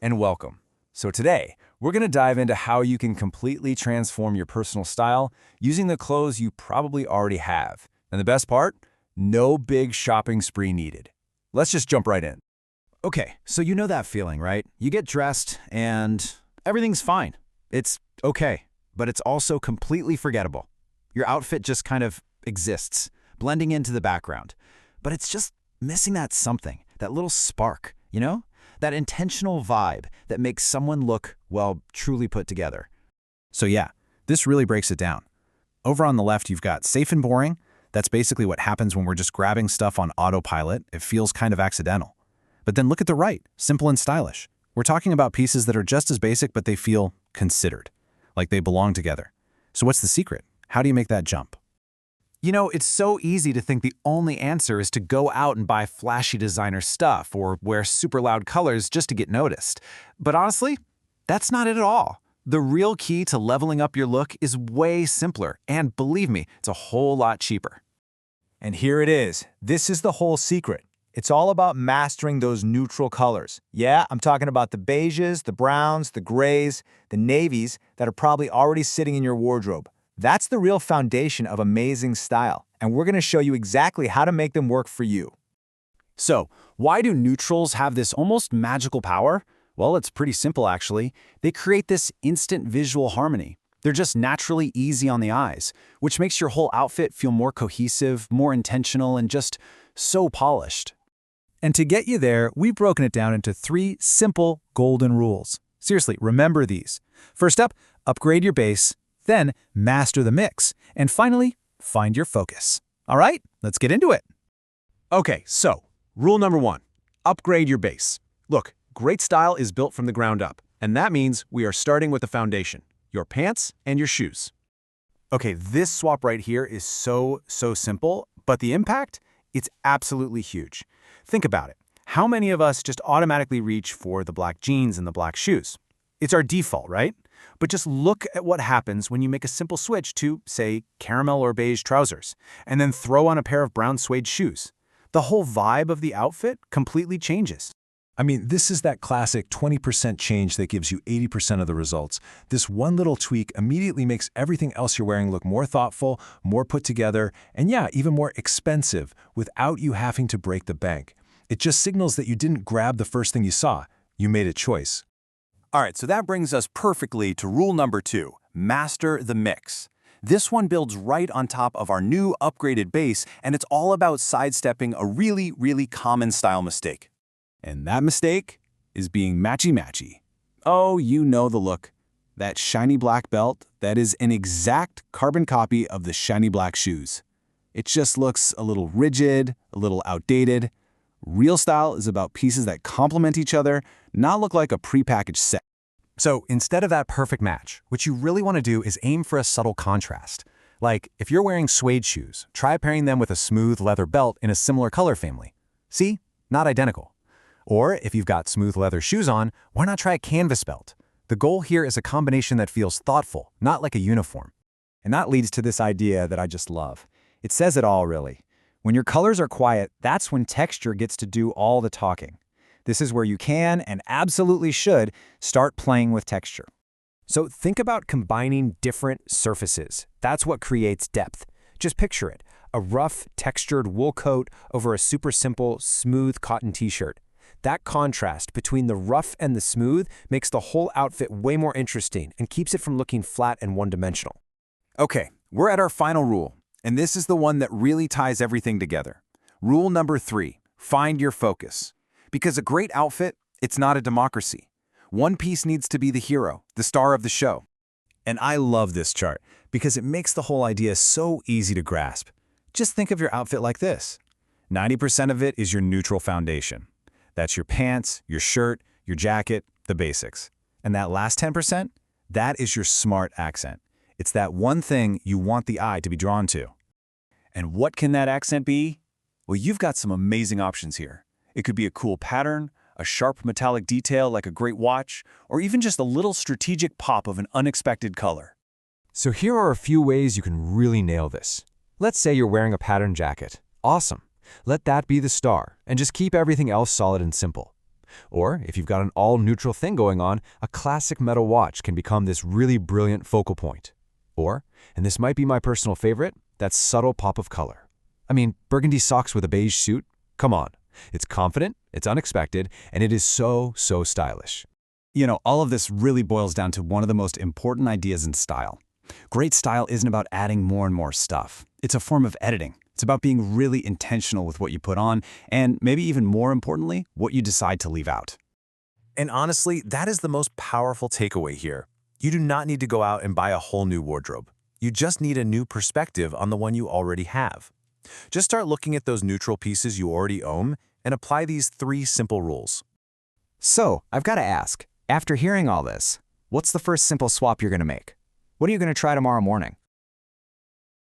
and welcome. So today, we're going to dive into how you can completely transform your personal style using the clothes you probably already have. And the best part? No big shopping spree needed. Let's just jump right in. Okay, so you know that feeling, right? You get dressed and everything's fine. It's okay, but it's also completely forgettable. Your outfit just kind of exists, blending into the background. But it's just missing that something, that little spark, you know? That intentional vibe that makes someone look, well, truly put together. So yeah, this really breaks it down. Over on the left, you've got safe and boring. That's basically what happens when we're just grabbing stuff on autopilot. It feels kind of accidental. But then look at the right, simple and stylish. We're talking about pieces that are just as basic, but they feel considered, like they belong together. So what's the secret? How do you make that jump? You know, it's so easy to think the only answer is to go out and buy flashy designer stuff or wear super loud colors just to get noticed. But honestly, that's not it at all. The real key to leveling up your look is way simpler, and believe me, it's a whole lot cheaper. And here it is. This is the whole secret. It's all about mastering those neutral colors. Yeah, I'm talking about the beiges, the browns, the grays, the navies that are probably already sitting in your wardrobe. That's the real foundation of amazing style, and we're going to show you exactly how to make them work for you. So, why do neutrals have this almost magical power? Well, it's pretty simple actually. They create this instant visual harmony. They're just naturally easy on the eyes, which makes your whole outfit feel more cohesive, more intentional, and just so polished. And to get you there, we've broken it down into 3 simple golden rules. Seriously, remember these. First up, upgrade your base. Then, master the mix. And finally, find your focus. All right, let's get into it. Okay, so, rule number 1, upgrade your base. Look, great style is built from the ground up, and that means we are starting with the foundation, your pants and your shoes. Okay, this swap right here is so simple, but the impact? It's absolutely huge. Think about it. How many of us just automatically reach for the black jeans and the black shoes? It's our default, right? But just look at what happens when you make a simple switch to, say, caramel or beige trousers, and then throw on a pair of brown suede shoes. The whole vibe of the outfit completely changes. I mean, this is that classic 20% change that gives you 80% of the results. This one little tweak immediately makes everything else you're wearing look more thoughtful, more put together, and yeah, even more expensive without you having to break the bank. It just signals that you didn't grab the first thing you saw. You made a choice. All right, so that brings us perfectly to rule number 2, master the mix. This one builds right on top of our new upgraded base, and it's all about sidestepping a really common style mistake. And that mistake is being matchy-matchy. Oh, you know the look. That shiny black belt that is an exact carbon copy of the shiny black shoes. It just looks a little rigid, a little outdated. Real style is about pieces that complement each other, not look like a prepackaged set. So instead of that perfect match, what you really want to do is aim for a subtle contrast. Like, if you're wearing suede shoes, try pairing them with a smooth leather belt in a similar color family. See? Not identical. Or if you've got smooth leather shoes on, why not try a canvas belt? The goal here is a combination that feels thoughtful, not like a uniform. And that leads to this idea that I just love. It says it all, really. When your colors are quiet, that's when texture gets to do all the talking. This is where you can, and absolutely should, start playing with texture. So think about combining different surfaces. That's what creates depth. Just picture it, a rough, textured wool coat over a super simple, smooth cotton t-shirt. That contrast between the rough and the smooth makes the whole outfit way more interesting and keeps it from looking flat and one-dimensional. Okay, we're at our final rule, and this is the one that really ties everything together. Rule number 3, find your focus. Because a great outfit, it's not a democracy. One piece needs to be the hero, the star of the show. And I love this chart because it makes the whole idea so easy to grasp. Just think of your outfit like this. 90% of it is your neutral foundation. That's your pants, your shirt, your jacket, the basics. And that last 10%, that is your smart accent. It's that one thing you want the eye to be drawn to. And what can that accent be? Well, you've got some amazing options here. It could be a cool pattern, a sharp metallic detail like a great watch, or even just a little strategic pop of an unexpected color. So here are a few ways you can really nail this. Let's say you're wearing a pattern jacket. Awesome. Let that be the star, and just keep everything else solid and simple. Or if you've got an all-neutral thing going on, a classic metal watch can become this really brilliant focal point. Or, and this might be my personal favorite, that subtle pop of color. I mean, burgundy socks with a beige suit? Come on. It's confident, it's unexpected, and it is so stylish. You know, all of this really boils down to one of the most important ideas in style. Great style isn't about adding more and more stuff. It's a form of editing. It's about being really intentional with what you put on, and maybe even more importantly, what you decide to leave out. And honestly, that is the most powerful takeaway here. You do not need to go out and buy a whole new wardrobe. You just need a new perspective on the one you already have. Just start looking at those neutral pieces you already own and apply these 3 simple rules. So, I've got to ask, after hearing all this, what's the first simple swap you're going to make? What are you going to try tomorrow morning?